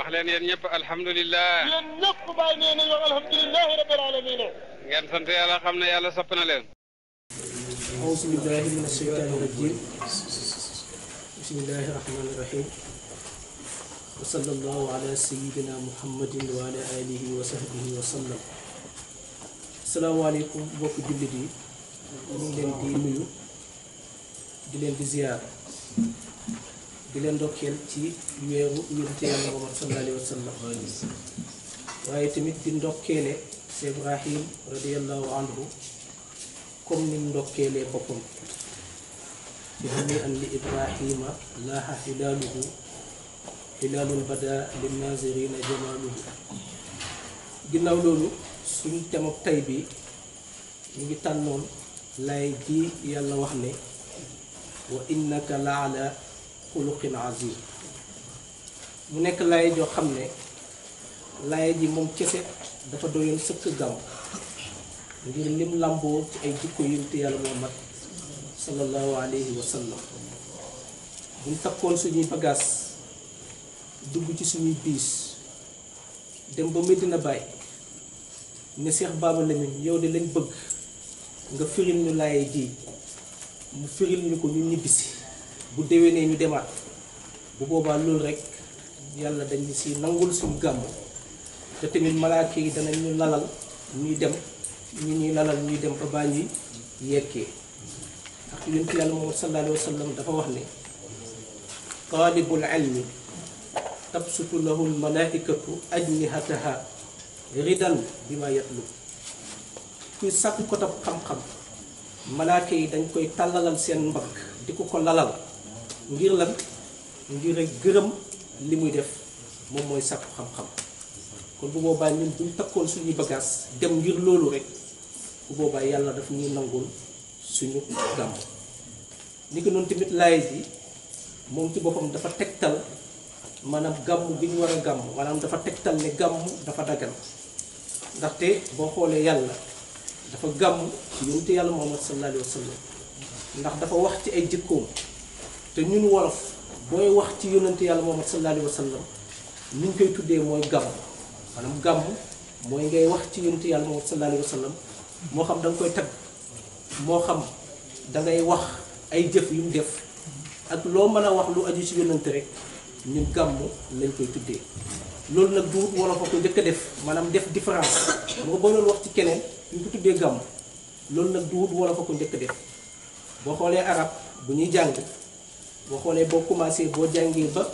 wax leen yéen ñëpp alhamdulilah. yéen ñëpp bàyyi nee nañu alhamdulilahi rabbil alamin. ngeen sant yàlla xam ne yàlla sopp na leen. auzu billahi mina shaytaani rajim. bismillahi rahmani rahim. wa sallallahu ala sayyidina muhammadin wa ala alihi wa sahbihi wa sallam. asalaamaaleykum mbokk jullit yi. ñu ngi leen di nuyu. di leen di ziyaar. di leen ndokkeel ci weeru yonente yàlla Muhammad sallallahu alayhi wa sallam. waaye tamit di ndokkeele Cheikh Ibrahim radiyallahu anhu comme ni mu ndokkeelee boppam. bi xam an li Ibrahima laaha hilaaluhu hilaalun bada linnazirina jamaaluhu. ginnaaw loolu suñu thème ak tay bi ñu ngi tànnoon lay ji yàlla wax ne wa innaka la ala xuluqin azim. mu nekk lay joo xam ne lay ji moom kese dafa doyoon sëkk gàmm ngir lim làmboo ci ay jikko yonent yàlla Muhammad sallallahu alayhi wa sallam. buñ takkoon suñuy bagaas dugg ci suñuy biis dem ba Medina Baye ne Cheikh Baba Lamine yow de lañ bëgg nga firil ñu laaye ji mu firil ñu ko ñu ñibbisi bu déwénee ñu demaat. bu boobaa loolu rek yàlla dañ si nangul suñu gàmm te tamit malaaka yi danañ ñu lalal ñuy dem ñu ñuy lalal ñuy dem ba baa ñuy yekkee. ndax yonent yàlla Muhammad sallallahu alayhi wa sallam dafa wax ne taalibul ilmi tabsutu lahu almalaikatu ajnihataha ridan bi ma yatlub. kuy sàkk ko tab xam-xam malaaka yi dañ koy tàllalal seen mbagg di ko lalal ngir lan ngir rek gërëm li muy def moom mooy sàkku xam-xam. kon bu boobaa ñun buñ takkoon suñuy bagaas dem ngir loolu rek bu boobaa yàlla daf ñuy nangul suñu gàmm. ni ko noonu tamit laay ji moom ci boppam dafa tegtal maanaam gàmm bi ñu war a gàmm maanaam dafa tegtal ne gàmm dafa daggan. ndaxte boo xoolee yàlla dafa gàmm ci yonent yàlla Muhammad sallallahu alayhi wa sallam ndax dafa wax ci ay jikkoom te ñun wolof booy wax ci yonent yàlla Muhammad sallallahu alayhi wa sallam ni ñu koy tuddee mooy gàmm. maanaam gàmm mooy ngay wax ci yonent yàlla Muhammad sallallahu alayhi wa sallam moo xam da nga koy tagg moo xam da ngay wax ay jëf yu mu def ak loo mën a wax lu aju ci yonent rek ñun gàmm lañ koy tuddee. loolu nag du wolof a ko njëkk a def maanaam def différence moo boo doon wax ci keneen ñu ko tuddee gàmm loolu nag du wolof a ko njëkk a def. boo xoolee arab bu ñuy jàng boo xoolee boo commencé boo jàngee ba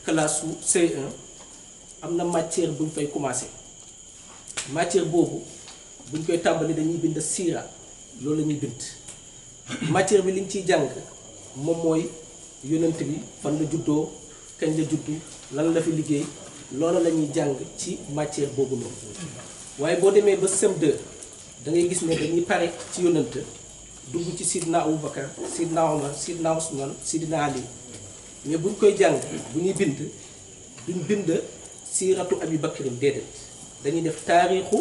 classe su C1 am na matière buñ fay commencé matière boobu buñ koy tàmbali dañuy bind siira loolu la ñuy bind. matière bi liñ ciy jàng moom mooy yonent bi fan la juddoo kañ la juddu lan la fi liggéey loolu la ñuy jàng ci matière boobu noonu. waaye boo demee ba CM2 da ngay gis ne dañuy pare ci yonent dugg ci Sidna Aboubacar Sidna Omar Sidna Ousmane Sidna Ali mais buñ koy jàng bu ñuy bind duñ bind siiratu Abi Bakrin déedéet dañuy def taarixu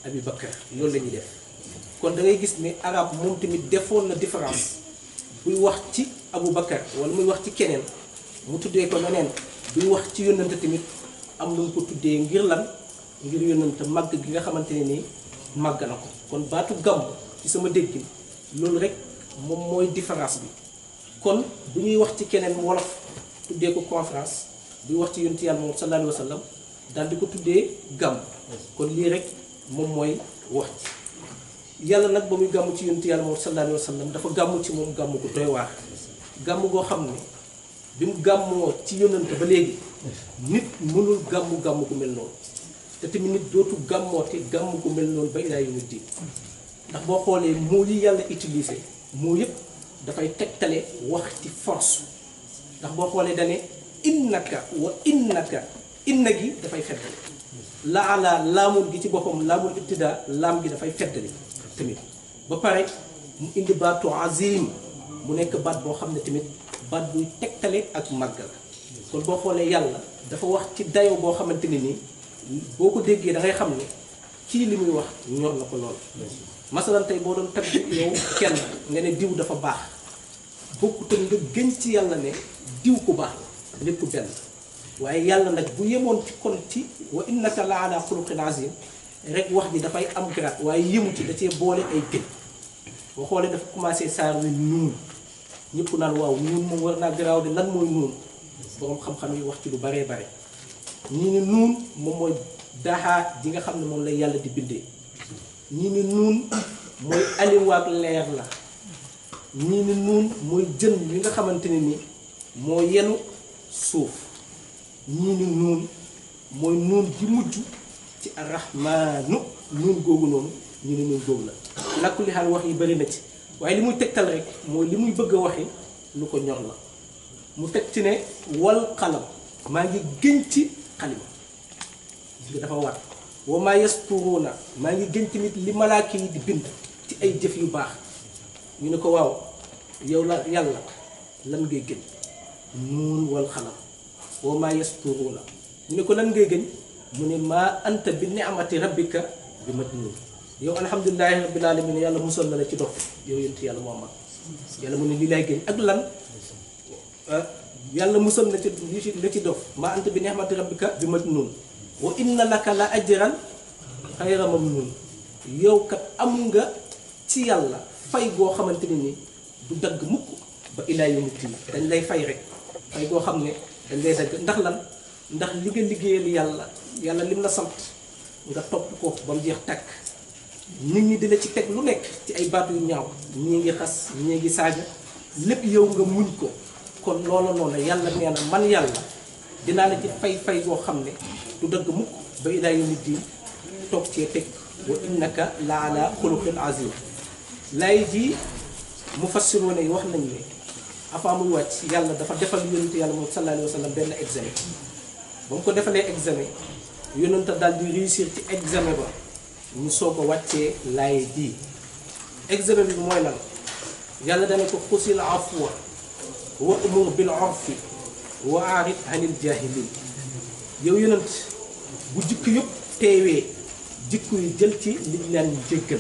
Abi Bakar loolu la ñuy def. kon da ngay gis ne arab moom tamit defoon na différence buy wax ci Abou Bakar wala muy wax ci keneen mu tuddee ko neneen buy wax ci yónnante tamit am lu mu ko tuddee ngir lan ngir yónnante màgg gi nga xamante ne nii màgg na ko. kon baatu gàmm ci sama déggin loolu rek moom mooy différence bi. kon bu ñuy wax ci keneen wolof tuddee ko conférence buy wax ci yonent yàlla moom sallallahu alayhi wa sallam daal di ko tuddee gàmm. kon lii rek moom mooy wax ci yàlla nag ba muy gàmm ci yonent yàlla moom sallallahu alayhi wa sallam dafa gàmm ci moom gàmm gu doy waar. gàmm goo xam ne bi mu gàmmoo ci yonent ba léegi nit mënul gàmm gu mel noonu te tamit nit dootu gàmmooti gàmm gu mel noonu ba ilaa yawmi diin. ndax boo xoolee moo yi yàlla utilisé moo yëpp dafay tegtale wax ci force. ndax boo xoolee dane innaka wa innaka inna gi dafay feddali la ala laamul gi ci boppam laamul ibtidaa laam gi dafay feddali tamit ba pare mu indi baatu azim mu nekk baat boo xam ne tamit baat buy tegtale ak màggal. kon boo xoolee yàlla dafa wax ci dayoo boo xamante ne nii boo ko déggee da ngay xam ne kii li muy wax ñor na ko lool. masalan tey boo doon tagg yow kenn nga ne diw dafa baax bokkut ak nga gën ci yàlla ne diw ku baax la lépp benn waaye yàlla nag bu yemoon ci kon ci wa innaka la ala xuluqin azim rek wax ji dafay am grade waaye yëmu ci da cee boole ay gën boo xoolee dafa commencé saar wi nuun ñëpp naan waaw nuun moom war naa garaaw de lan mooy nuun borom xam-xam yi wax ci lu baree bare ñii ni nuun moom mooy daxaa ji nga xam ne moom la yàlla di bindee ñii ni nuun mooy aliwaak leer la ñii ni nuun mooy jën yi nga xamante ne ni moo yenu suuf ñii ni nuun mooy nuun ji mujj ci arrahmaanu nuun googu noonu ñu ne nuun googu la lakku li xaal wax yi bari na ci waaye li muy tegtal rek mooy li muy bëgg a waxi lu ko ñor la mu teg ci ne wal xalam maa ngi gën ci xalima gis nga dafa wat wa maa yasturuuna maa ngi gën ci nit li malaaka yi di bind ci ay jëf yu baax ñu ne ko waaw yow la yàlla lan ngay gën nuun wal xalam wa maa yasturuuna ñu ne ko lan ngay gën mu ne maa anta bi ni'mati rabbika bi majnuun yow alhamdulilahi rabbil alamin yàlla musal na la ci dof yow yonent yàlla Muhammad yàlla mu ne lii lay gën ak lan yàlla musal na ci la ci dof maa anta bi ni'mati rabbika bi majnuun wa inna laka la ajran xayra mamnuun yow kat am nga ci yàlla fay goo xamante ne ni du dagg mukk ba ilaa yawmi diin dañ lay fay rek fay goo xam ne dañ lay dagg ndax lan ndax li nga liggéeyal yàlla lim la sant nga topp ko ba mu jeex takk nit ñi dina ci teg lu nekk ci ay baat yu ñaaw ñii ngi xas ñii ngi saaga lépp yow nga muñ ko kon loolu noonu yàlla nee na man yàlla dinaa la ci fay goo xam ne du dagg mukk ba ilaa yawmi diin toog cee teg wa innaka la ala xuluqin azim laay ji mufassiroon yi wax nañ ne avant muy wàcc yàlla dafa defal yonent yàlla moom sallallahu alayhi wa sallam benn examen ba mu ko defalee examen yonent daal di réussir ci examen ba ñu soog a wàccee laay ji examen bi mooy lan yàlla dana ko xusil afwa wa umur bil urfi wa aarid anil jaahiliin yow yonent bu jikko yëpp teewee jikko yi jël ci li ñu naan jéggal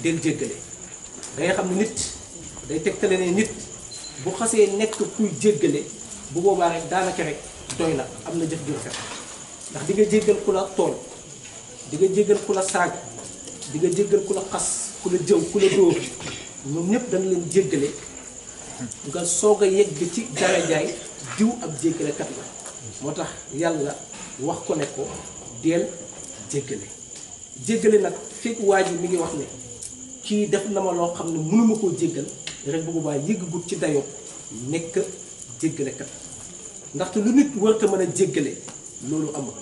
del jéggale da ngay xam ne nit day tegtale ne nit bu xasee nekk kuy jéggale bu boobaa rek daanaka rek doy na am na jëf ju rafet ndax di nga jéggal ku la tool di nga jéggal ku la saag di nga jéggal ku la xas ku la jëw ku la dóor ñoom ñëpp danga leen jéggale nga soog a yegg ci darajaay diw ab jéggalekat la moo tax yàlla wax ko ne ko deel jéggale nag fekk waa ji mi ngi wax ne kii def na ma loo xam ne mënuma koo jéggal rek bu boobaa yëggut ci dayoo nekk jéggalekat ndaxte lu nit warta mën a jéggale loolu amut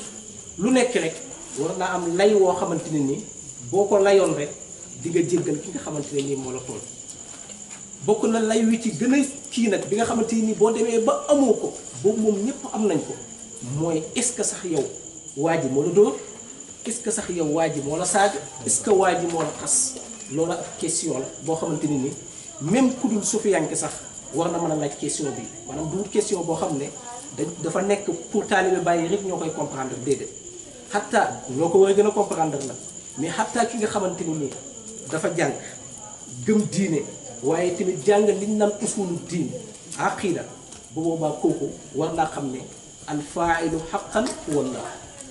lu nekk rek war naa am lay woo xamante ne nii boo ko layoon rek di nga jéggal ki nga xamante ne nii moo la toll bokk na lay wi ci gën a kii nag bi nga xamante ni boo demee ba amoo ko boobu moom ñëpp am nañ ko mooy est-ce que sax yow waa ji moo la dóor est-ce que sax yow waa ji moo la saaga est-ce que waa ji moo la xas loolu ab question la boo xamante ni ni même ku dul sufiyanke sax war na mën a laaj question bi maanaam du question boo xam ne dafa nekk pour taalibe bàyyi rek ñoo koy comprendre déedéet xataa ñoo ko war a gën a comprendre la mais xataa ki nga xamante ni nii dafa jàng gëm diine waaye tamit jàng liñ naan usulu diin aqida bu boobaa kooku war naa xam ne al faailu xaqan walla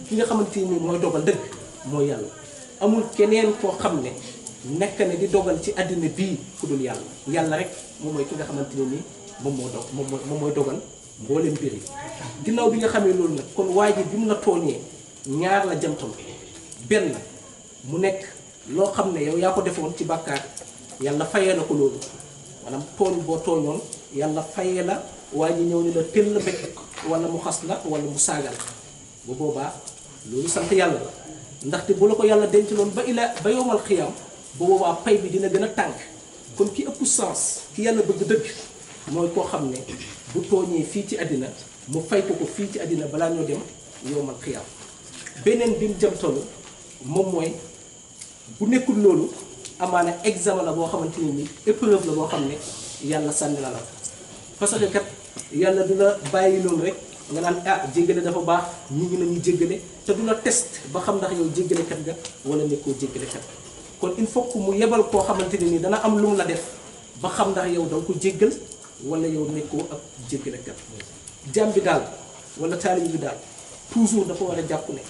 ki nga xamante ni mooy dogal dëgg mooy yàlla amul keneen koo xam ne nekk ne di dogal ci àddina bii ku dul yàlla rek moom mooy ki nga xamante ne nii moom mooy dogal mboolem mbir yi ginnaaw bi nga xamee loolu nag kon waa ji bi mu la tooñee ñaar la jantam benn mu nekk loo xam ne yow yaa ko defoon ci bàkkaar yàlla fayee la ko loolu maanaam tooñ boo tooñoon yàlla fayee la waa ji ñëw ni la tël la bekk wala mu xas la wala mu saagal bu boobaa loolu sant yàlla la ndaxte bu la ko yàlla denc loon ba yowmal xiyaam bu boobaa pay bi dina gën a tànk kon ki ëpp sens ki yàlla bëgg dëgg mooy koo xam ne bu tooñee fii ci àddina mu fay ko fii ci àddina balaa ñoo dem yowmal xiyaam beneen bi mu jamtalu moom mooy bu nekkul loolu amaana examen la boo xamante ni nii épreuve la boo xam ne yàlla sànni la parce que kat yàlla du la bàyyi noonu rek nga naan jéggale dafa baax nit ñi nañuy jéggale te du la test ba xam ndax yow jéggalekat nga wala nekkoo jéggalekat kon il faut que mu yebal koo xamante ne nii dana am lu mu la def ba xam ndax yow da nga ko jéggal wala yow nekkoo ak jéggalekat jàmm bi daal wala taalibe bi daal toujours dafa war a jàpp ne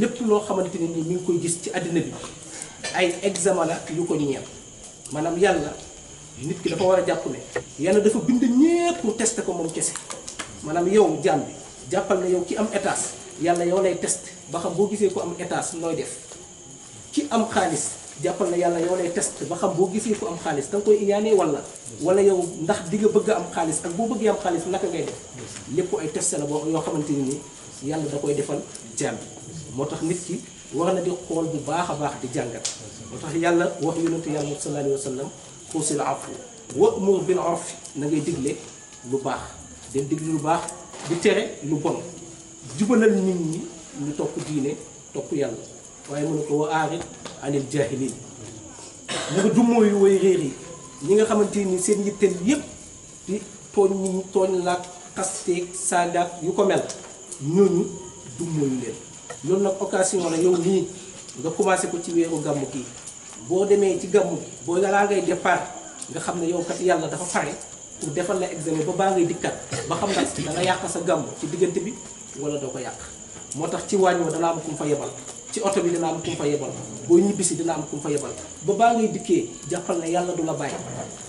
lépp loo xamante ne nii mi ngi koy gis ci àddina bi ay examen la yu ko ñeel maanaam yàlla nit ki dafa war a jàpp ne yàlla dafa bind ñépp pour tester ko moom kese maanaam yow jaam bi jàppal ne yow ki am étage yàlla yow lay test ba xam boo gisee ko am étage nooy def ki am xaalis jàppal ne yàlla yow lay test ba xam boo gisee ko am xaalis da nga koy iñaanee wala yow ndax di nga bëgg am xaalis ak boo bëggee am xaalis naka ngay def lépp ay test la boo yoo xamante ni nii yàlla da koy defal jaam bi moo tax nit ki war na di xool bu baax a baax di jàngat moo tax yàlla wax yonentu yàlla sallallahu alayhi wa sallam xuusil afu wa'mur bil urfi na ngay digle lu baax dem digle lu baax di tere lu bon jubalal nit ñi ñu topp diine topp yàlla waaye mu ne ko wa aarid anil jaahiliin mu nga dummóoyu way réer yi ñi nga xamante ni seen yitteel yépp di tooñ ñi tooñ laak xasteeg saagaak yu ko mel ñooñu dummóoyu leen loolu nag occasion la yow nii nga commencé ko ci weeru gàmmu kii boo demee ci gàmmu gi boo laa ngay départ nga xam ne yow kat yàlla dafa pare pour defal la examen ba baa ngay dikkat ba xam nag da nga yàq sa gàmmu ci diggante bi wala doo ko yàq moo tax ci wàññi wa dana am ku mu fa yebal ci oto bi dina am ku mu fa yebal boo ñibbisi dina am ku mu fa yebal ba baa ngay dikkee jàppal ne yàlla du la bàyyi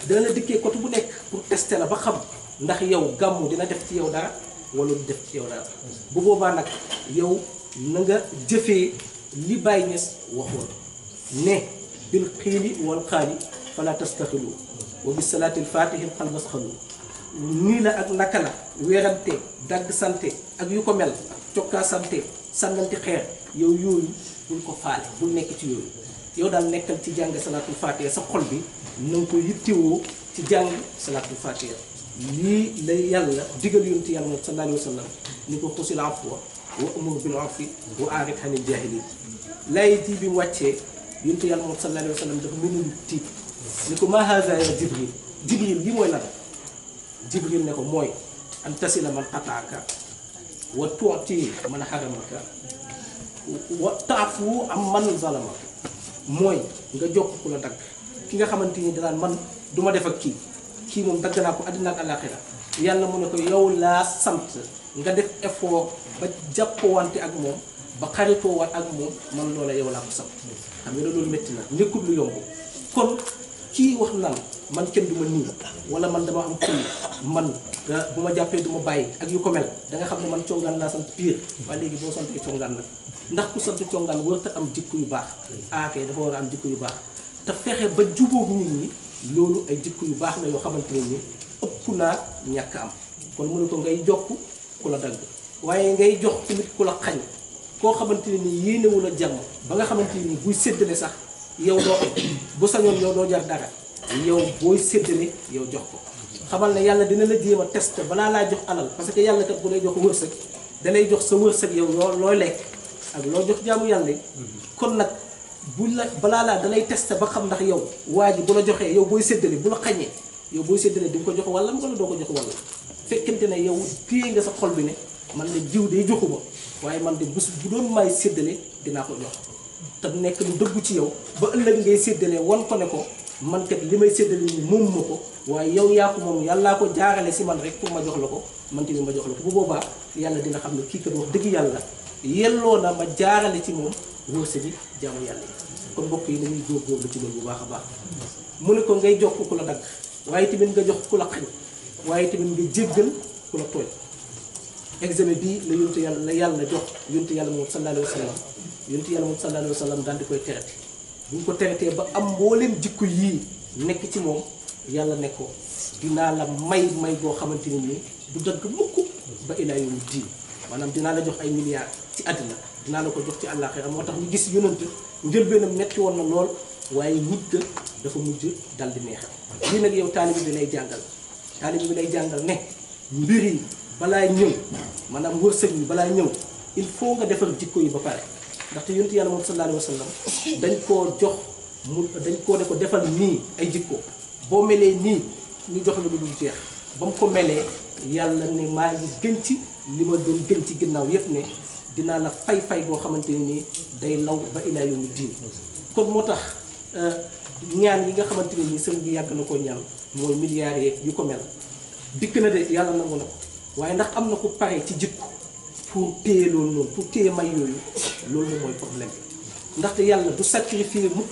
dana la dikkee côté bu nekk pour tester la ba xam ndax yow gàmmu dina def ci yow dara wala du def ci yow dara bu boobaa nag yow na nga jëfee li Baay Ñas waxoon ne bil xiili wal xaali fala tastaxilu wa bi salaatil faatihil xal masxalu nii la ak naka la weerante dagg sante ak yu ko mel cokkaa sante sànnanti xeer yow yooyu bul ko faale bul nekk ci yooyu yow daal nekkal ci jàng salaatul faatiha sa xol bi na nga ko yittewoo ci jàng salaatul faatiha lii la yàlla digal yonent yàlla sallallahu alayhi wa sallam ni ko xusil afwa wa amur bil urfi wa aarid anil jaahiliin laay ji bi mu wàccee yonent yàlla sallallahu alayhi wa sallam dafa mel ni tiit ni ko maa haazaa ya jibril li mooy lan jibril ne ko mooy an tasila man qataaka wa tuuti man haramaka wa taafu am man zalamaka mooy nga jokk ku la dagg ki nga xamante ni danaan man du ma def ak kii moom dagg naa ko àddina ak àllaaxira yàlla mu ne ko yow laa sant nga def effort ba jàppowante ak moom ba xaritoowaat ak moom man loola yow laa ko sant xam nga loolu métti na nekkul lu yomb kon kii wax naan man kenn du ma nii wala man dama am kii man bu ma jàppee du ma bàyyi ak yu ko mel da nga xam ne man congaan laa sant pire waaye léegi boo santee congaan nag ndax ku sant congaan warut a am jikko yu baax kay dafa war a am jikko yu baax te fexe ba jubóog nit ñi loolu ay jikko yu baax la yoo xamante ne ni ëpp naa ñàkk am kon mu ne ko ngay jokk ku la dagg waaye ngay jox tamit ku la xañ koo xamante ne ni yéenewul a jàmm ba nga xamante ni buy séddale sax yow doo am bu sañoon yow doo jar dara yow booy séddale yow jox ko xamal ne yàlla dina la jéem a test balaa laa jox alal parce que yàlla kat bu lay jox wërsëg dalay jox sa wërsëg yow looy lekk ak loo jox jaamu yàlla kon nag bu la balaa laa dalay test ba xam ndax yow waa ji bu la joxee yow booy séddale bu la xañee yow booy séddale di nga ko jox wàllam wala doo ko jox wàllam fekkente ne yow téye nga sa xol bi ne man de jiw day joxuma waaye man de bu doon may séddale dinaa ko jox te nekk lu dëggu ci yow ba ëllëg ngay séddale wan ko ne ko man kat li may séddale ni moom ma ko waaye yow yaa ko moom yàllaa ko jaarale si man rek pour ma jox la ko man tamit ma jox la ko bu boobaa yàlla dina xam ne kii kat wax dëgg yàlla yelloo na ma jaarale ci moom wërsëg bi jaamu yàlla yi kon mbokk yi dañuy góorgóorlu ci loolu bu baax a baax mu ne ko ngay jox ku la dagg waaye tamit nga jox ku la xañ waaye tamit nga jéggal ku la tooñ examen bii la yàlla jox yonent yàlla moom sallallahu alayhi wa sallam yonent yàlla moom sallallahu alayhi wa sallam daal di koy traité bu ñu ko traité ba am mbooleem jikko yii nekk ci moom yàlla ne ko dinaa la may goo xamante ne nii du dagg mukk ba ilaa yawmi diin maanaam dinaa la jox ay milliards ci àddina dinaa la ko jox ci àllaaxira moo tax ñu gis yonent njëlbeenam metti woon na lool waaye nit ka dafa mujj dal di neex lii nag yow taalibe bi lay jàngal ne mbir yi balaa ñëw maanaam wërsëg yi balaa ñëw il faut nga defar jikko yi ba pare ndaxte yonent yàlla moom sallallahu alayhi wa sallam dañ koo ne ko defal nii ay jikko boo melee nii ñu jox la lu dul jeex ba mu ko melee yàlla ne maa ngi gën ci li ma doon gën ci ginnaaw yépp ne dinaa la fay boo xamante ne nii day law ba ilaa yawmi diin kon moo tax ñaan yi nga xamante ne nii sëñ bi yàgg na koo ñaan mooy milliards yeeg yu ko mel dikk na de yàlla nangu na ko waaye ndax am na ku pare ci jikko pour téye loolu noonu pour téye may yooyu loolu moom mooy problème bi ndaxte yàlla du sacrifier mukk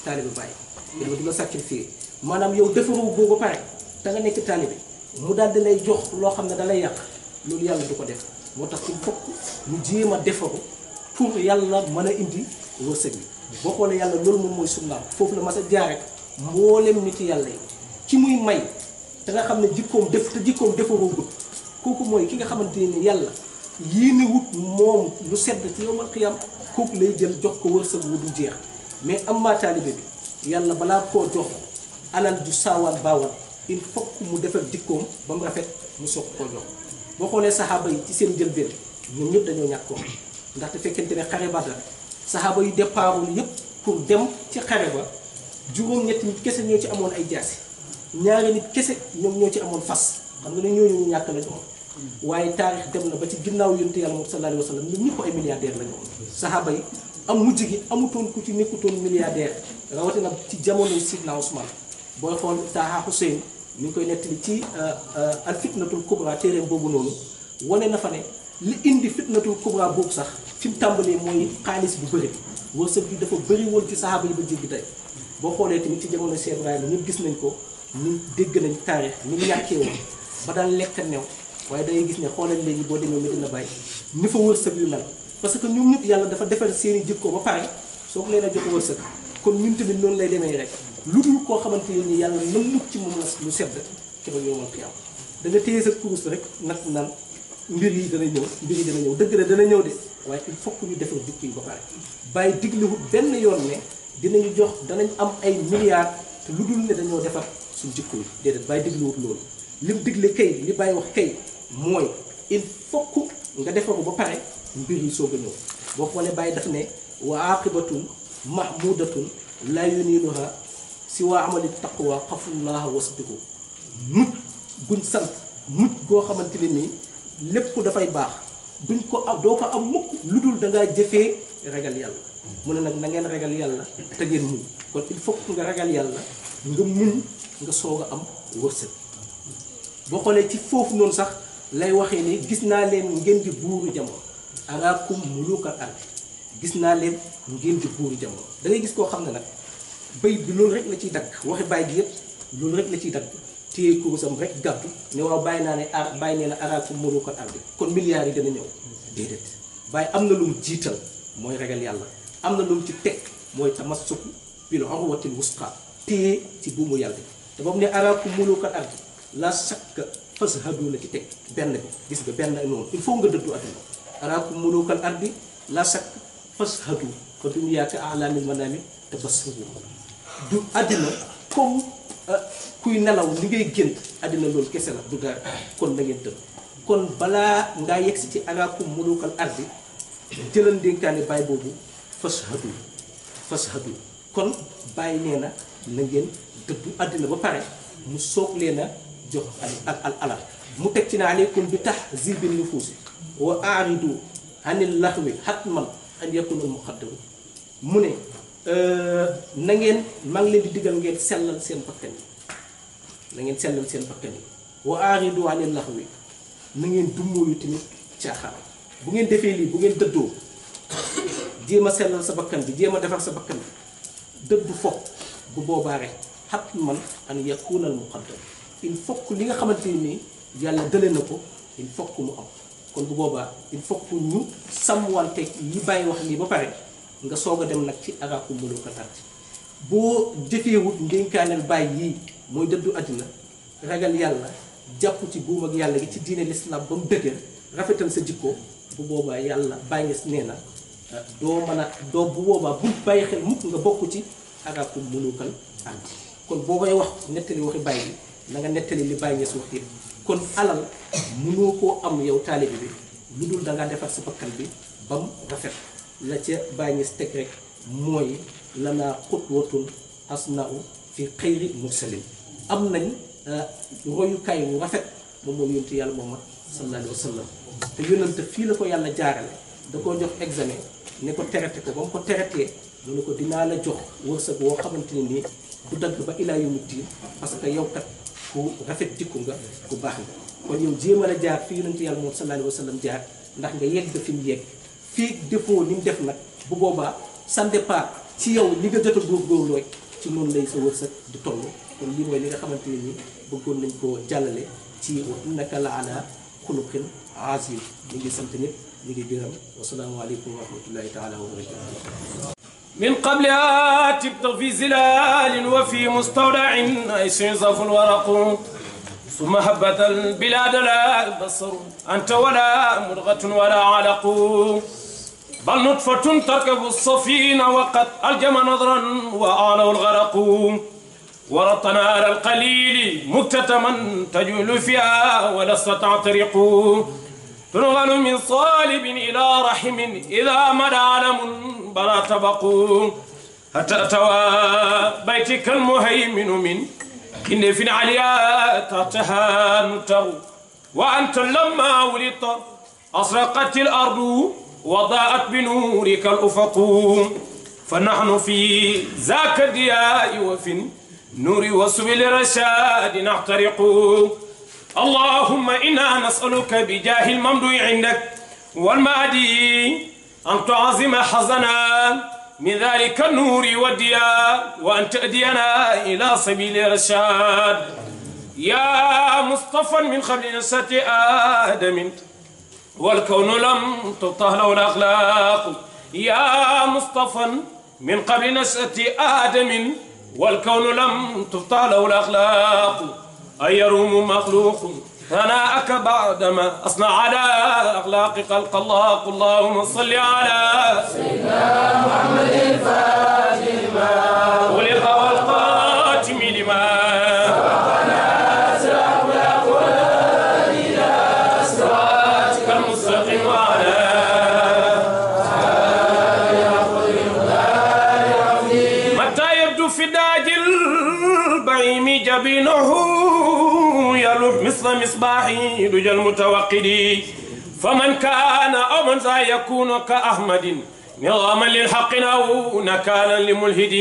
taalibe Baay yàlla du la sacrifier maanaam yow defaroo boo ba pare da nga nekk taalibe mu daal di lay jox loo xam ne da lay yàq loolu yàlla du ko def moo tax il faut ñu jéem a defaru pour yàlla mën a indi wërsëg bi boo xoolee yàlla loolu moom mooy sunnaam foofu la mas a jaar rek mboolem nit yàlla yi ci muy may te nga xam ne jikkoom defaroo gut kooku mooy ki nga xamante ne yàlla yéene wut moom lu sedd ci yowmal qiyaam kooku lay jël jox ko wërsëg wu du jeex mais am maa taalibe bi yàlla balaa koo jox alal ju saawaan baawaan il faut que mu defar jikkoom ba mu rafet mu soog koo jox boo xoolee saxaaba yi ci seen njëlbéen ñoom ñëpp dañoo ñàkkoon ndaxte fekkente ne xare Badar saxaaba yu départul yëpp pour dem ci xare ba juróom-ñetti nit kese ñoo ci amoon ay jaasi ñaari nit kese ñoom ñoo ci amoon fas xam nga ne ñooñu ñu ñàkk lañu waaye taarix dem na ba ci ginnaaw yonent yàlla moom sallallahu alayhi wa sallam ñoom ñëpp ay milliardaire lañu saxaaba yi am mujj gi amutoon ku ci nekkutoon milliardaire rawatina ci jamono Sidna Ousmane booy xool Taha Hussein mi ngi koy nettali ci al fitnatul kubra téeréem boobu noonu wane na fa ne li indi fitnatul kubra boobu sax fi mu tàmbalee mooy xaalis bu bëri wërsëg bi dafa bëri woon ci saxaaba yi ba jéggi tey boo xoolee tamit ci jamono Cheikh Ibrahima ñëpp gis nañ ko ñu dégg nañ taarix ñu ñàkkee woon ba daan lekk new waaye dangay gis ne xoolal léegi boo demee Medina Baye ni fa wërsëg yu mel parce que ñoom ñëpp yàlla dafa defal seeni jikko ba pare soo ko leen a jox wërsëg kon ñun tamit noonu lay demee rek lu dul koo xamante ne ni yàlla mën mut ci moom la lu sedd keroog yowmal qiyaam da nga téye sa kurus rek nag naan mbir yi dana ñëw dëgg la dana ñëw de waaye il faut que ñu defar jikko yi ba pare bàyyi digliwut benn yoon ne dinañu jox danañ am ay milliards te lu dul ne dañoo defar suñ jikko yi déedéet bàyyi digliwut loolu lim digle kay li bàyyi wax kay mooy il faut que nga defaru ba pare mbir yi soog a ñëw boo xoolee bàyyi daf ne wa aqibatun mahmudatun la yuniluha si waa amali taqwa xafullaha wasbiku mut guñ sant mut goo xamante ne nii lépp dafay baax duñ ko am doo ko am mukk lu dul da ngaa jëfee ragal yàlla mu ne nag na ngeen ragal yàlla te ngeen muñ kon il faut que nga ragal yàlla nga muñ nga soog a am wërsëg boo xoolee ci foofu noonu sax lay waxee ni gis naa leen ngeen di buuru jamono araakum mulukal ard gis naa leen ngeen di buuru jamono da ngay gis koo xam ne nag bay bi loolu rek la ciy dagg waxi bàyyi gi yëpp loolu rek la ciy dagg téye kurusam rek gàddu ne waaw bàyyi naa ne bàyyi nee na araakum mulukal ard kon milliards yi dana ñëw déedéet bàyyi am na lu mu jiital mooy ragal yàlla am na lu mu ci teg mooy tamassuk bil urwatil wusqa téye ci buumu yàlla te boobu ne araakum mulukal ard la sakka fashadu la ci teg benn bi gis nga benn noonu il faut nga dëddu adduna araakum mulukal ardi la sakk fashadu fa dunyaaka a'lamil manami tabassaru du àddina comme kuy nelaw li ngay gént àddina loolu kese la du dara kon na ngeen tëdd kon balaa ngaa yegsi ci araakum mulukal ardi jëlal ndénkaane bàyyi boobu fashadu kon bàyyi nee na na ngeen dëddu àddina ba pare mu soog leen a jox al alal mu teg ci ne aleykum bi tahzibin nufuusi wa aaridu anil lahwi hatman an yakuna al muqaddaru mu ne na ngeen maa ngi leen di digal ngeen sellal seen bakkan yi na ngeen sellal seen bakkan yi wa aaridu anil lahwi na ngeen dummóoyu tamit caaxaan bu ngeen defee lii bu ngeen dëddoo jéem a sellal sa bakkan bi jéem a defar sa bakkan bi dëddu foog bu boobaa rek hatman an yakuna al muqaddaru il faut que li nga xamante ni yàlla dële na ko il faut que mu am kon bu boobaa il faut que ñu sàmmwante yi bàyyi wax lii ba pare nga soog a dem nag ci araakum mulukal ardi boo jëfeewut ndénkaaneel bàyyi yii mooy dëddu àddina ragal yàlla jàpp ci buum ak yàlla gi ci diine l'islam ba mu dëgër rafetal sa jikko bu boobaa yàlla bàyyi nee na doo mën a doo bu boobaa bul bàyyi xel mukk nga bokk ci araakum mulukal ardi kon boo koy wax nettali waxi bàyyi bi na nga nettali li bàyyi ñes wax yëpp kon alal mënoo koo am yow taalibe bi lu dul da ngaa defar sa bakkan bi ba mu rafet la ca bàyyi ñes teg rek mooy lanaa xutwatun asna'u fi xayri mursalin am nañ royukaay wu rafet moom moom yonent yàlla Muhammad sallallahu alayhi wa sallam te yonent fii la ko yàlla jaarale da koo jox examen ne ko traité ko ba mu ko traité mu ne ko dinaa la jox wërsëg woo xamante ne nii du dagg ba ilaa yawmi diin parce que yow kat ku rafet jikko nga ku baax nga kon yow jéem a la jaar fi yonent yàlla moom sallallahu alayhi wa sallam jaar ndax nga yegg fi mu yegg fii defoo ni mu def nag bu boobaa sans départ ci yow li nga jot a góorgóorloo ci noonu lay sa wërsëg di toll kon lii mooy li nga xamante ne ni bëggoon nañ koo jàllale ci innaka la ala xuluqin azim ñu ngi sant ñëpp ñu ngi gërëm wasalaamaaleykum wa rahmatullahi taala wa barakatuh من قبلها تبت في زلال وفي مستودع أيس يصف الورق ثم هبت البلاد لا بصر أنت ولا مرغة ولا علق بل نطفة تركب الصفينة وقد ألجم نظرا وأعلى الغرق ورط نار القليل مكتتما تجول فيها ولست تعترق تنغل من صالب إلى رحم إذا مدى علم بلا تبقوا حتى أتوى بيتك المهيمن من كنف عليا تحتها نته وأنت لما ولدت أسرقت الأرض وضاءت بنورك الأفق فنحن في ذاك الضياء وفي النور وسبل الرشاد نحترق اللهم إنا نسألك بجاه الممدوح عندك والمهدي أن تعظم حظنا من ذلك النور والضياء وأن تهدينا إلى سبيل الرشاد يا مصطفى من قبل نشأة آدم والكون لم تطه له الأخلاق يا مصطفى من قبل نشأة آدم والكون لم تطه له الأخلاق أيروم مخلوق ثناءك بعدما أصنع على أخلاق خلق الله اللهم صل على سيدنا محمد الفاتح لما ولق والقاتم لما سبقنا سلام الأقوال إلى صراطك المستقيم وعلى متى يبدو في داج البعيم جبينه يلوح مثل مصباح دجى المتوقد فمن كان أو من ذا يكون كأحمد نظاما للحق أو نكالا لملهد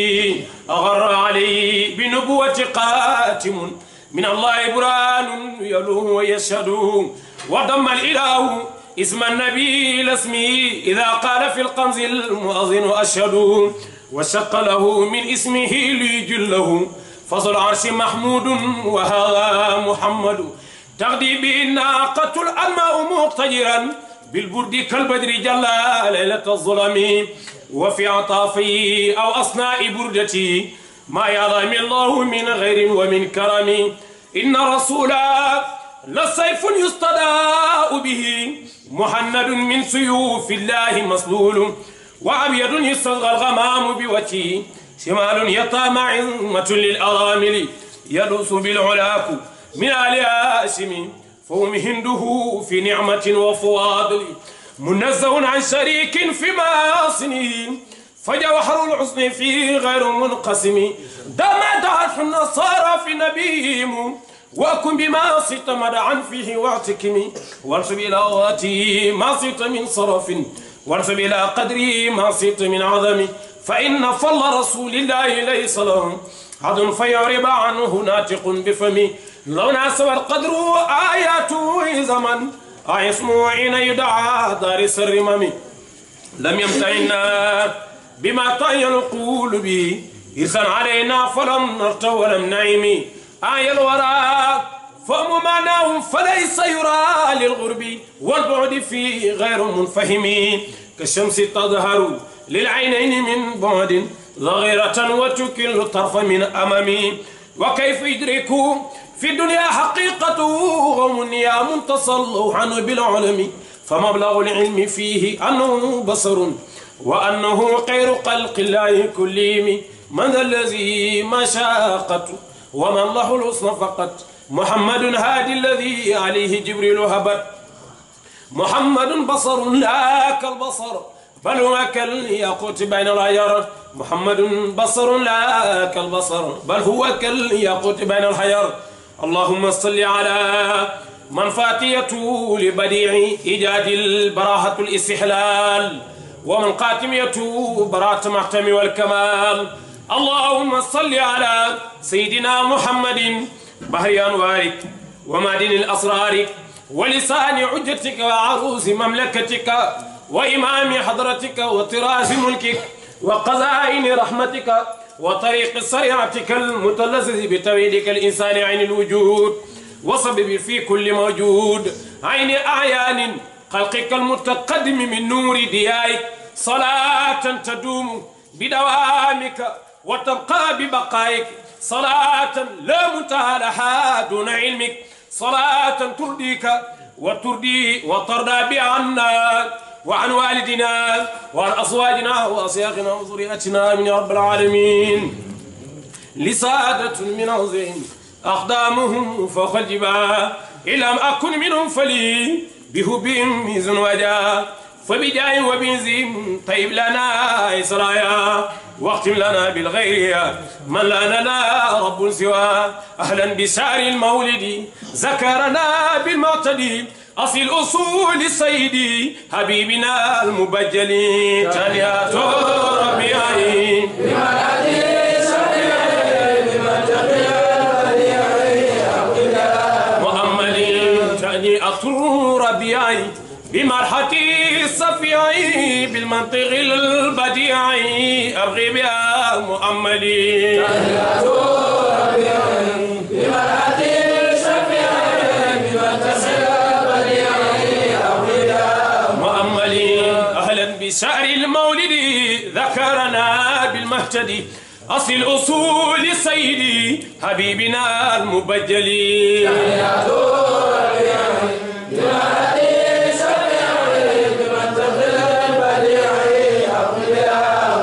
أغر عليه بنبوة قاتم من الله برهان يلوه ويشهد وضم الإله اسم النبي لاسمه إذا قال في القمز المؤذن أشهد وشق له من اسمه ليجله فضل العرش محمود وهذا محمد تغدي به الناقة الماء مقتجرا بالبرد كالبدر جل ليلة الظلم وفي عطافي أو أصناء بردتي ما يعلم الله من غير ومن كرم إن رسولا لسيف يستداء به محند من سيوف الله مسلول وأبيض يستسقى الغمام بوجهه شمال يطام عظمة للأرامل يدوس بالعلاك من آل هاشم فهم هنده في نعمة وفواضل منزه عن شريك في معاصنه فجوهر الحسن فيه غير منقسم دام دعته النصارى في نبيهم وكن بما صرت مدعا فيه واعتكمي وانصب إلى غاتي ما صرت من صرف وانصب إلى قدري ما صرت من عظم فإن فضل رسول الله ليس له حد فيعرب عنه ناطق بفمي لو ناسب القدر آياته زمن اسمه حين يدعى دار الرمم لم يمتعنا بما طي القول به إرسا علينا فلم نرت ولم نعم آي الورى فهم معناه فليس يرى للغرب والبعد فيه غير منفهم كالشمس تظهر للعينين من بعد ظغيرة وتكل الطرف من أمامي وكيف يدركوا في الدنيا حقيقته غم نيام تصلوا عنه بالعلم فمبلغ العلم فيه أنه بصر وأنه خير خلق الله كلهم من ذا الذي ما شاقت ومن له الحسن فقط محمد هادي الذي عليه جبريل هبت محمد بصر لا كالبصر بل هو كالياقوت بين الحجر محمد بصر لا كالبصر بل هو كالياقوت بين الحجر اللهم صل على من فاتيته لبديع إيجاد البراهة الاستحلال ومن قاتميته براءة محتم والكمال اللهم صل على سيدنا محمد بحر أنوارك ومعدن الأسرار ولسان حجتك وعروس مملكتك وإمام حضرتك وطراز ملكك وقزائن رحمتك وطريق صريعتك المتلذذ بتوحيدك الإنسان عين الوجود وصبب في كل موجود عين أعيان خلقك المتقدم من نور ديائك صلاة تدوم بدوامك وتبقى ببقائك صلاة لا منتهى لها دون علمك صلاة ترضيك وترضى بعنا وعن والدنا وعن أزواجنا وأصياخنا وذرياتنا من رب العالمين لسادة من عظيم أقدامهم فوق الجبال إن لم أكن منهم فلي بهبهم ميزن وجا فبجاي وبنزيم طيب لنا إسرايا واختم لنا بالغير من لنا رب سوى أهلا بسار المولد ذكرنا بالمعتدي أصل الأصول السيدي حبيبنا المبجل تاليات ربيعي مؤملي تاليات ربيعي بمرحتي الصفيعي بالمنطق البديعي أبغي بها مؤملي تاليات ربيعي بمرحتي الصفيعي بالمنطق بشعر المولد ذكرنا بالمهتدي أصل الأصول سيدي حبيبنا المبجل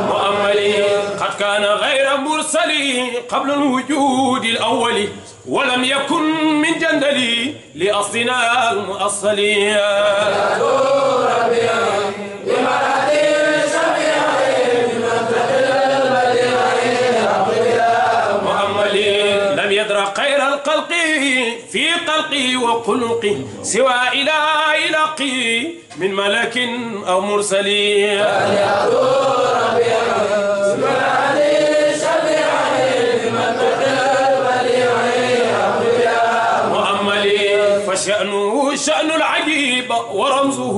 مؤملي قد كان غير مرسلي قبل الوجود الأول ولم يكن من جندلي لأصلنا المؤصلي لم يدر خير الخلق في قلقي وخلقي سوى إلقي من ملك أو مرسلين مؤملي فشأنه شأن العجيب ورمزه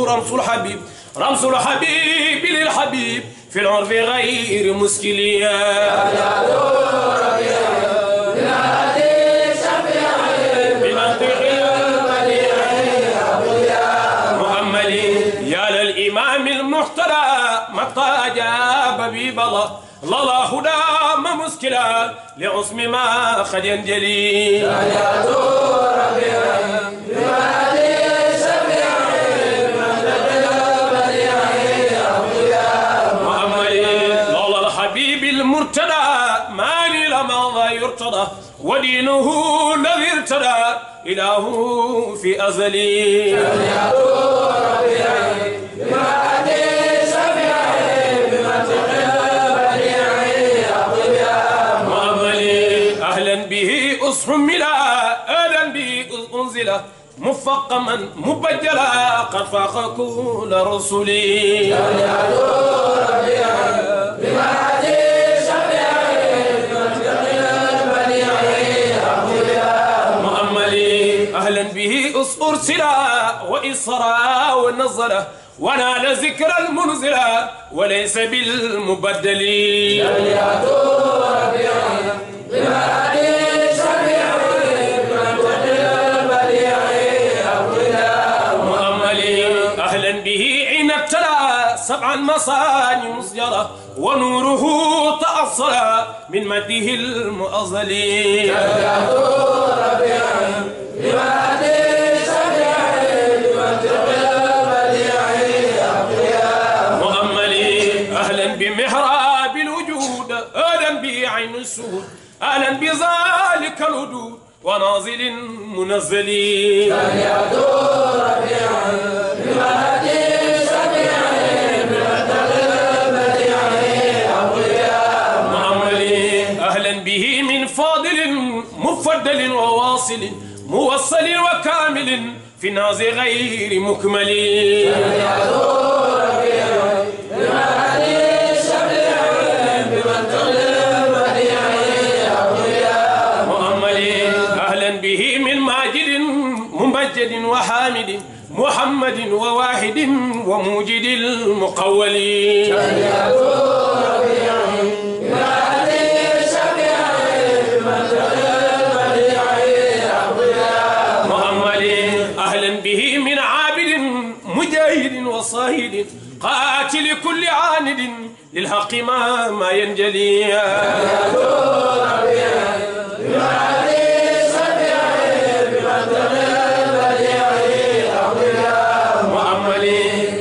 رمز الحبيب رمز الحبيب للحبيب في العرف غير مسكلية مؤملي يا للإمام المحترى متى أجاب ببلا لا هدى مسكلا لعصم ما قد ينجلي المرتدى مالي لما يرتضى ودينه الذي ارتدى إله في أزلي أهلا به أصحملا أهلا به أنزلا مفقما مبجلا قد فاق كل رسلي أهلا به أرسلا وإصرا ونزلا ونال ذكر المنزلا وليس بالمبدل أهلا به عين ابتلى سبعا مصاني مسجرة ونوره تأصل من مده المؤصل مؤملي أهلا بمحراب الوجود أهلا بعين السهود أهلا بذلك الودود ونازل منزل مؤملي أهلا به من فاضل مفضل وواصل موصل وكامل في الناس غير مكمل مؤمل أهلا به من ماجد ممجد وموجد المقولين أهلا به من عابد مجاهد وصاهد قاتل كل عاند للحق ما ينجلي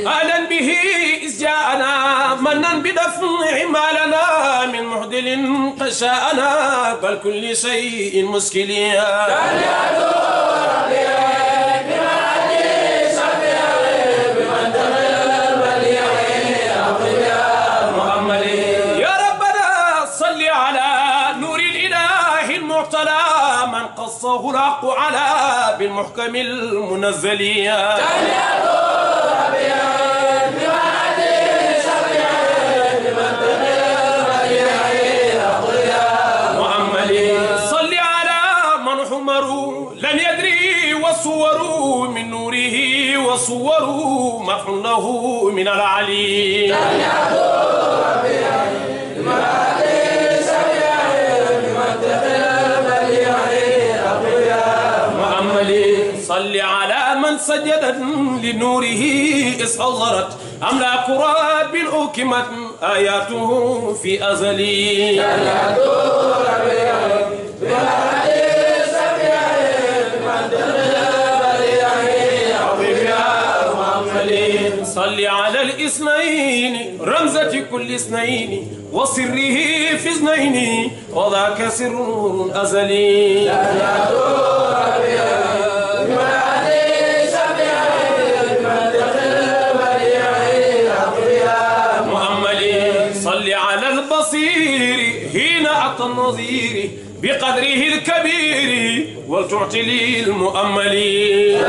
أهلا به إذ جاءنا منا بدفع ما لنا من محدل قشاءنا بل كل شيء مسكليا من قصه الحق على بالمحكم المنزل صل على من حمروا لم يدري وصوروا من نوره وصوروا مدح له من العلي صل على من سجد لنوره إذ حضرت أملاك رب أكمت آياته في أزلي صل على الاثنين رمزة كل اثنين وسره في اثنين وذاك سر أزلي صل على البصير هنا أعطى النظير بقدره الكبير ولتعطي لي المؤملين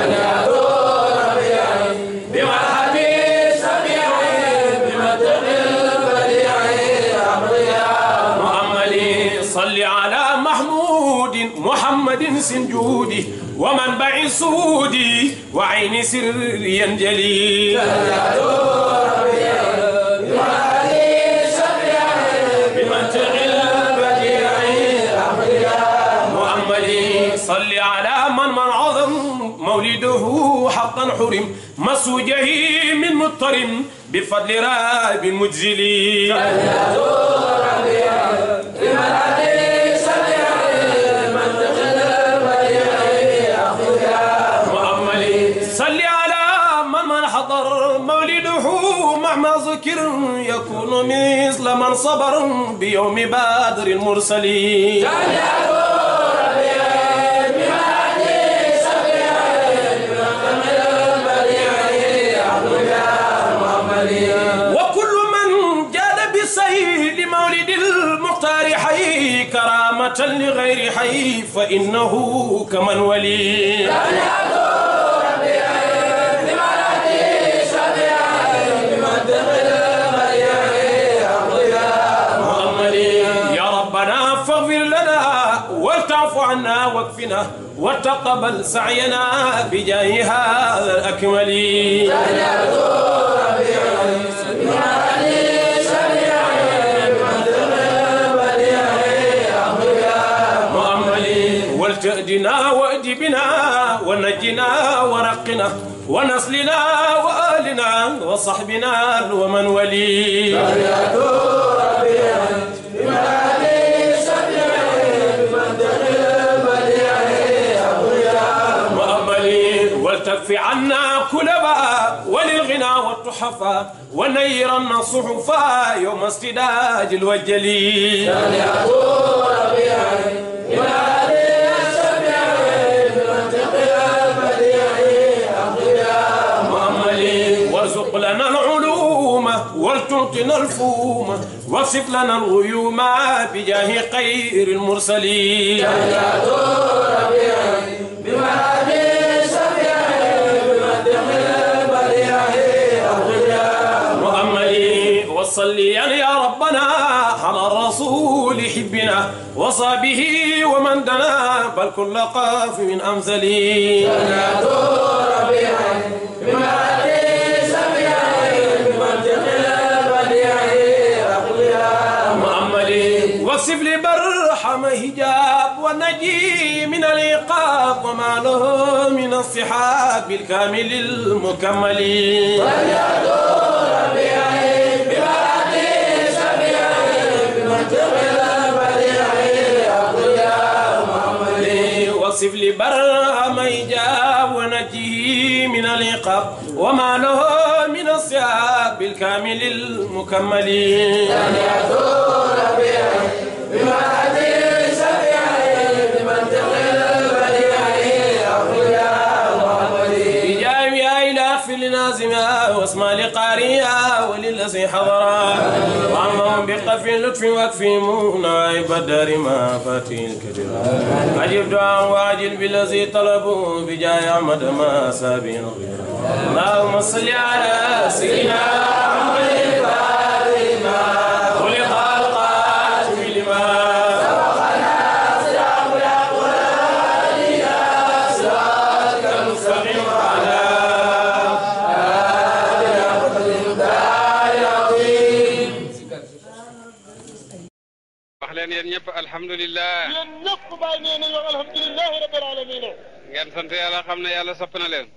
صل على محمود محمد سنجودي ومنبع سودي وعين سر ينجلي صل على من عظم مولده حقا حرم مسوجه من مضطرم بفضل راب مجزلي صل على من حضر مولده مهما ذكر يكون مثل من صبر بيوم بدر المرسلين وكل من جاد بسيل مولد المختار حي كرامة لغير حي فإنه كمن ولي يا ربنا فاغفر لنا والتعف عنا واكفنا وتقبل سعينا بجاه هذا الأكمل ولتأدنا وأدبنا ونجنا ورقنا ونسلنا وآلنا وصحبنا ومن ولي ولتكفي عنا كلبا وللغنى والتحفا ونيرنا الصحفا يوم استداج الوجلي وارزق لنا العلوم ولتعطنا الفوم واصف لنا الغيوم بجاه خير المرسلين وصلي يا ربنا على الرسول حبنا وصابه ومن دنا بل كل قاف من أمثلي ونجي من العقاب وما له من الصحاب بالكامل المكمل وصف لي برهم إجاب ونجيه من العقاب وما له من الصحاب بالكامل المكمل لنازمها واسمع لقارئها وللذي حضرها وعمهم بقف لطف واكفهم نوائب الدار ما فاتي الكبير عجب دعاء واجل بالذي طلبوا بجاه احمد ما سابين اللهم صل على سيدنا محمد الفاتح لما خلق القاتم لما yéen ñëpp alhamdulilah. yéen ñëpp bàyyi nee nañu alhamdulilah rabbil alamin. ngeen sant yàlla xam ne yàlla sopp na leen.